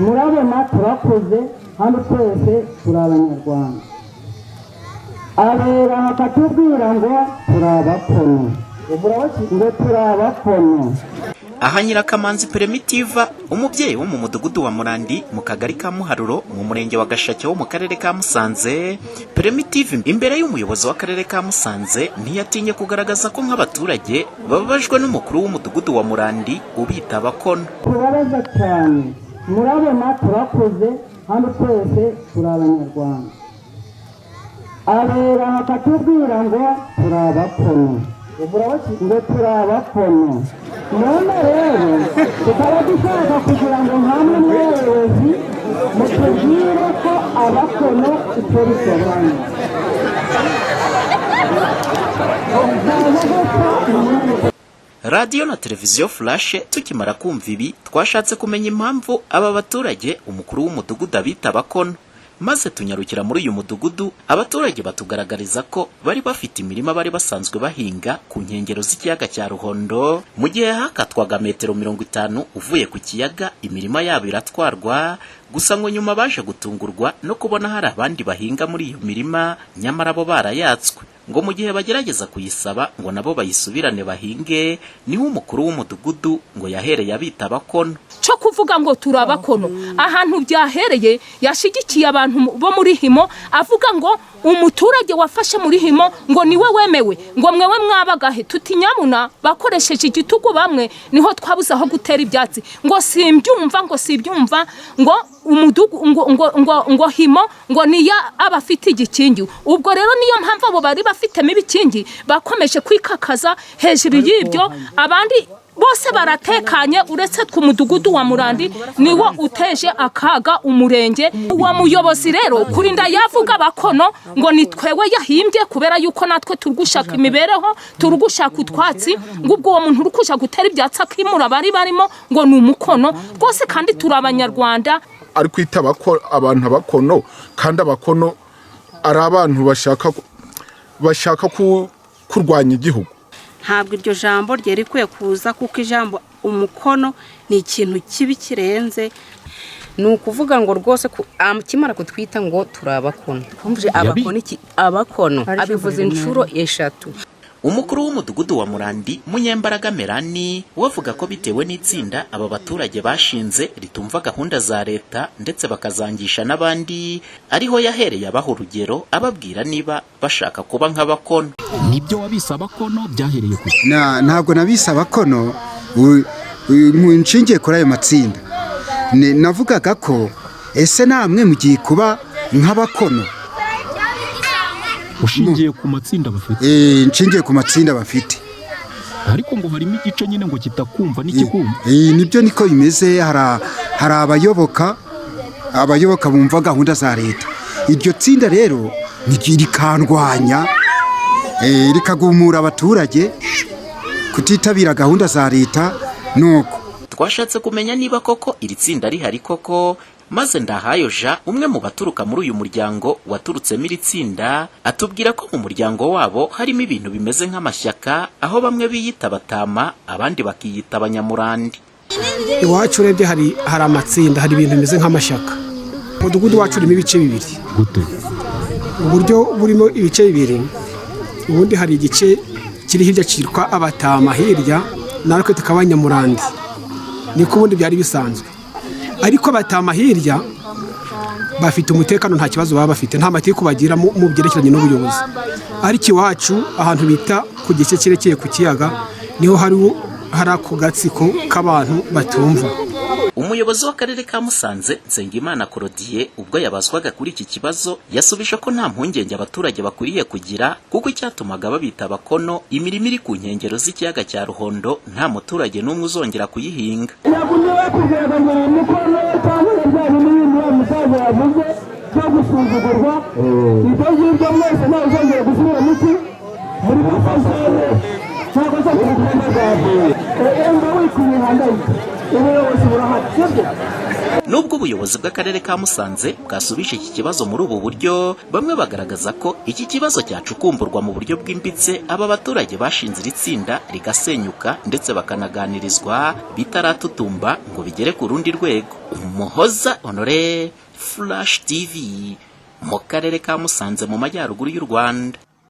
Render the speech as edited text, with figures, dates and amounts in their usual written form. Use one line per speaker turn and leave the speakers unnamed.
murabona turakoze hano twese turi abanyarwanda abera bakatubwira ngo turabakono ngo turabakono.
Aha Nyirakamanzi Primitiva umubyeyi wo mu mudugudu wa Murandi mu kagari ka Muharuro mu murenge wa Gashake wo mu karere ka Musanze, Primitive imbere y'umuyobozi w'akarere ka Musanze ntiyatinye kugaragaza ko nk'abaturage bababajwe n'umukuru w'umudugudu wa Murandi ubita abakono.
Turabaza cyane murabona turakoze hano twese turi abanyarwanda abera bakatubwira ngo turabakono ngo turabakono. none rero tukaba dushaka kugira ngo hamwe n'ubuyobozi mutubwire ko abakono icyo bisobanuye.
Radio na televiziyo Flash tukimara kumva ibi twashatse kumenya impamvu aba baturage umukuru w'umudugudu abita abakono, maze tunyarukira muri uyu mudugudu. Abaturage batugaragariza ko bari bafite imirima bari basanzwe bahinga ku nkengero z'ikiyaga cya Ruhondo. Mu gihe hakatwaga metero 50 uvuye ku kiyaga, imirima yabo iratwarwa. Gusa ngo nyuma baje gutungurwa no kubona hari abandi bahinga muri iyo mirima, nyamara bo barayatswe. Ngo mu gihe bagerageza kuyisaba ngo nabo bayisubirane bahinge, niho umukuru w'umudugudu ngo yahereye abita abakono.
Cyo kuvuga ngo turabakono ahantu byahereye yashigikiye abantu bo muri Himo, avuga ngo umuturage wafashe muri Himo ngo niwe wemewe, ngo mwewe mwabagahe tutinyamuna bakoresheje igitugu bamwe, niho twabuze aho gutera ibyatsi. Ngo sibyumva ngo umudugu ngo Himo ngo niya abafite igikingi. Ubwo rero niyo mpamvu abo bari bafitemo ibikingi bakomeje kwikakaza hejuru y'ibyo, abandi bose baratekanye uretse ku mudugudu wa Murandi niwo uteje akaga umurenge. Uwa muyobozi rero kurinda yavuga abakono ngo nitwewe yahimbye, kubera yuko natwe turugushaka imibereho, turugushaka utwatsi, ngo ubwo uwo muntu urukusha gutera ibyatsi akimura bari barimo ngo ni umukono rwose, kandi turi abanyarwanda.
Ari kwita abantu abakono, kandi abakono ari abantu bashaka kurwanya igihugu.
Ntabwo iryo jambo ryerikuye kuza, kuko ijambo umukono ni ikintu kibi kirenze.
Ni ukuvuga ngo rwose kimara kutwita ngo turabakono, twumvije abakono abivuze inshuro 3.
Umukuru w'umudugudu wa Murandi Munyembaraga Merani wavuga ko bitewe n'itsinda aba baturage bashinze ritumva gahunda za leta ndetse bakazangisha n'abandi, ariho yahereye abaho urugero ababwira niba bashaka kuba nk'abakono.
Nibyo wabisa abakono byahereye ku
ntabwo nabisa abakono nshingiye kuri ayo matsinda. Navugaga ko ese namwe mugiye kuba nk'abakono.
Ushingiye ku matsinda bafite?
Nshingiye ku matsinda bafite.
Ariko ngo harimo igice nyine ngo kitakumva n'ikikumva.
Nibyo niko bimeze. Hari abayoboka bumva gahunda za leta. Iryo tsinda rero rikandwanya, rikagumura abaturage kutitabira gahunda za leta. Nuko
twashatse kumenya niba koko iri tsinda rihari koko, maze Ndahayoja umwe mu baturuka muri uyu muryango waturutsemo iri tsinda atubwira ko mu muryango wabo harimo ibintu bimeze nk'amashyaka, aho bamwe biyita Batama abandi bakiyita Abanyamurandi.
Iwacu urebye hari amatsinda, hari ibintu bimeze nk'amashyaka. Umudugudu wacu urimo ibice bibiri.
Gute?
Uburyo burimo ibice bibiri, ubundi hari igice kiri hirya cyitwa Abatama hirya, natwe tukaba Abanyamurandi. Niko ubundi byari bisanzwe. Ariko Abatama hirya bafite umutekano, nta kibazo baba bafite, nta matiko bagira mu byerekeranye n'ubuyobozi. Ariko iwacu ahantu bita ku gice kirekeye ku kiyaga niho hari ako gatsiko k'abantu batumva.
Umuyobozi w'akarere ka Musanze Nsengimana Claudie ubwo yabazwaga kuri iki kibazo yasubije ko nta mpungenge abaturage bakwiriye kugira, kuko icyatumaga babita abakono imirimo iri ku nkengero z'ikiyaga cya Ruhondo nta muturage n'umwe uzongera kuyihinga. Nubwo ubuyobozi bw'akarere ka Musanze bwasubije iki kibazo muri ubu buryo, bamwe bagaragaza ko iki kibazo cyacukumburwa mu buryo bwimbitse, aba baturage bashinze iri tsinda rigasenyuka ndetse bakanaganirizwa bitaratutumba ngo bigere ku rundi rwego. Umuhoza Honore, Flash TV, mu karere ka Musanze mu majyaruguru y'u Rwanda.